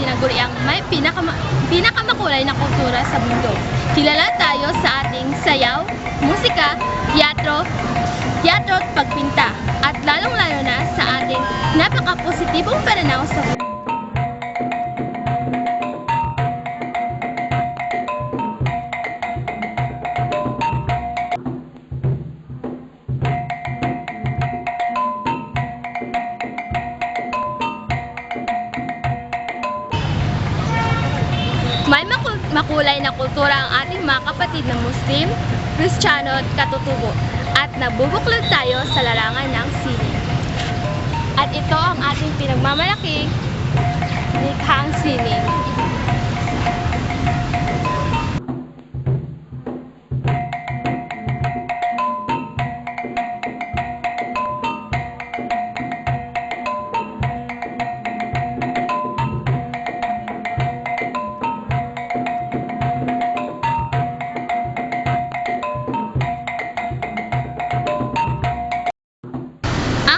tinaguriang may pinakamakulay na kultura sa mundo. Kilala tayo sa ating sayaw, musika, teatro at pagpinta, at lalong-lalo na sa ating napaka-positibong pananaw sa buhay. May makulay na kultura ang ating mga kapatid na Muslim, Kristiyano at Katutubo, at nabubuklod tayo sa larangan ng sining. At ito ang ating pinagmamalaking likhang sining.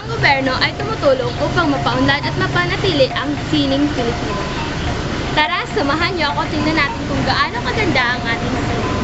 Gobyerno ay tumutulong upang mapaunlad at mapanatili ang sining Pilipino. Tara, samahan niyo ako, tingnan natin kung gaano kaganda ang ating sining.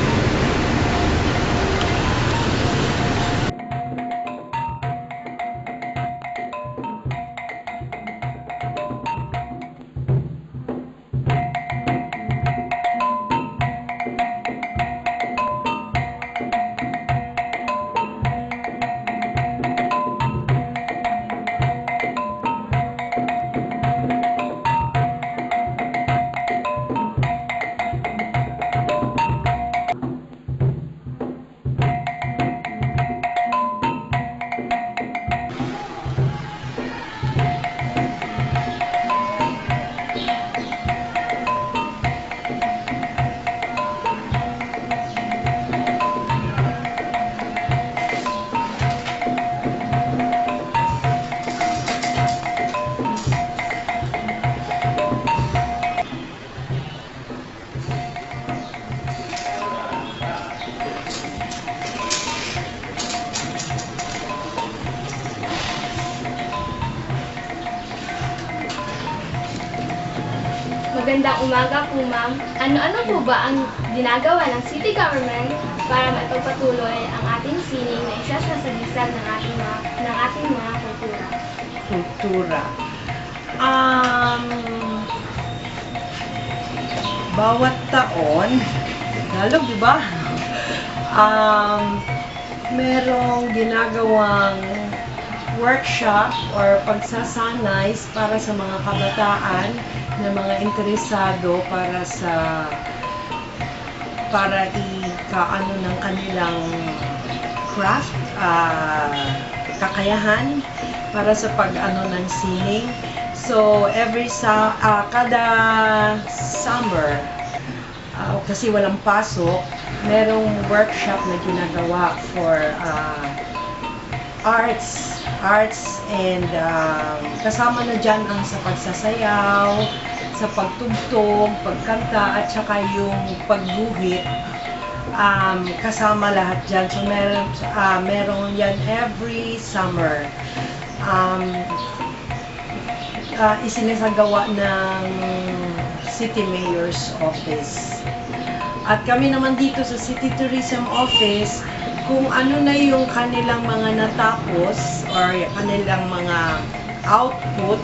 Magandang umaga po, ma'am. Ano-ano po ba ang ginagawa ng city government para maipagpatuloy ang ating sining na isa sa sagisag ng ating mga kultura? Kultura. Bawat taon, lalo di ba? Merong ginagawang workshop or pagsasanay para sa mga kabataan na mga interesado para ikaano ng kanilang craft, kakayahan para sa pag-ano ng sining. So kada summer, kasi walang pasok, merong workshop na ginagawa for arts and kasama na dyan ang sa pagsasayaw, sa pagtugtog, pagkanta, at saka yung pagguhit. Kasama lahat dyan. So meron yan every summer. Isinasagawa ng City Mayor's Office. At kami naman dito sa City Tourism Office, kung ano na yung kanilang mga natapos or kanilang mga output,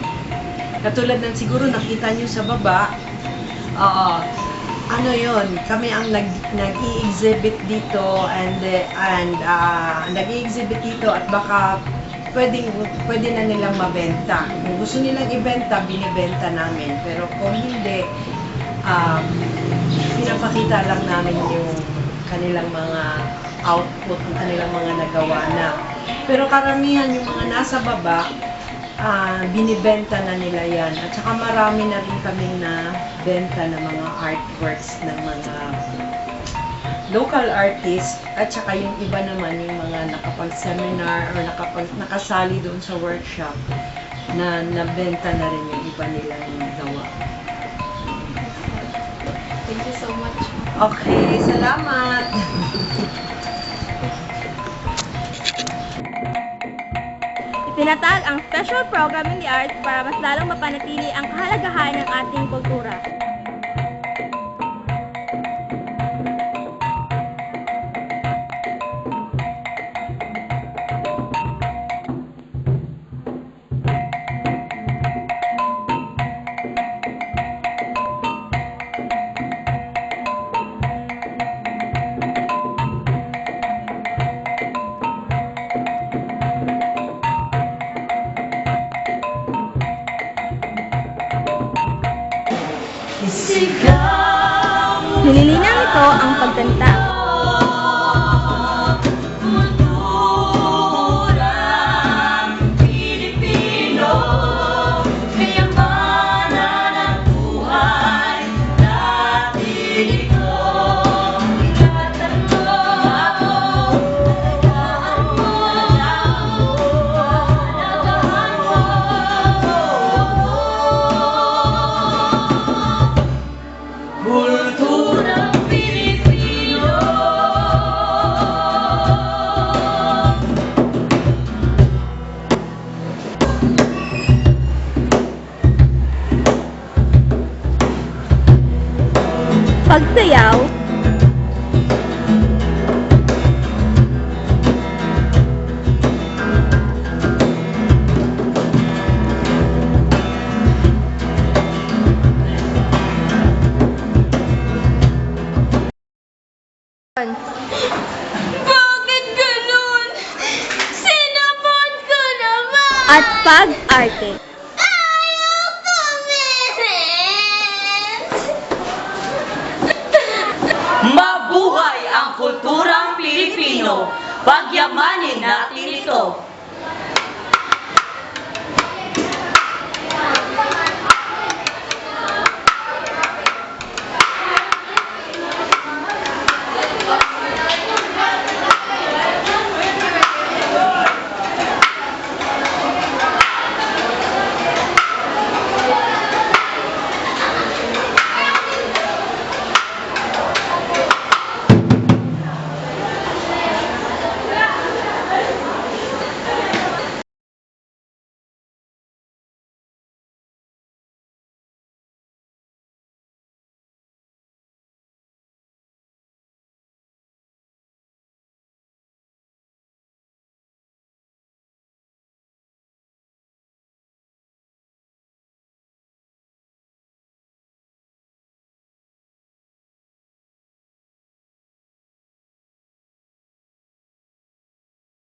katulad ng siguro nakita nyo sa baba, ano yon, kami ang nag-i-exhibit dito and nag-i-exhibit dito at baka pwede na nilang mabenta. Kung gusto nilang ibenta, binibenta namin. Pero kung hindi, pinapakita lang namin yung kanilang mga output, ng kanilang mga nagawa na. Pero karamihan yung mga nasa baba, binibenta na nila yan. At saka marami na rin kaming na benta ng mga artworks ng mga local artists. At saka yung iba naman, yung mga nakapag-seminar or nakasali doon sa workshop na nabenta na rin yung iba nilang gawa. Thank you so much. Okay, salamat! Itinatag ang special program in the arts para mas lalong mapanatili ang kahalagahan ng ating kultura. Nililinaw ito ang pagkanta. Pagsayaw, Bakit ganun? Sinabon ko naman! at pag-arte. Ayaw comment! Mabuhay ang kulturang Pilipino! Pagyamanin natin ito!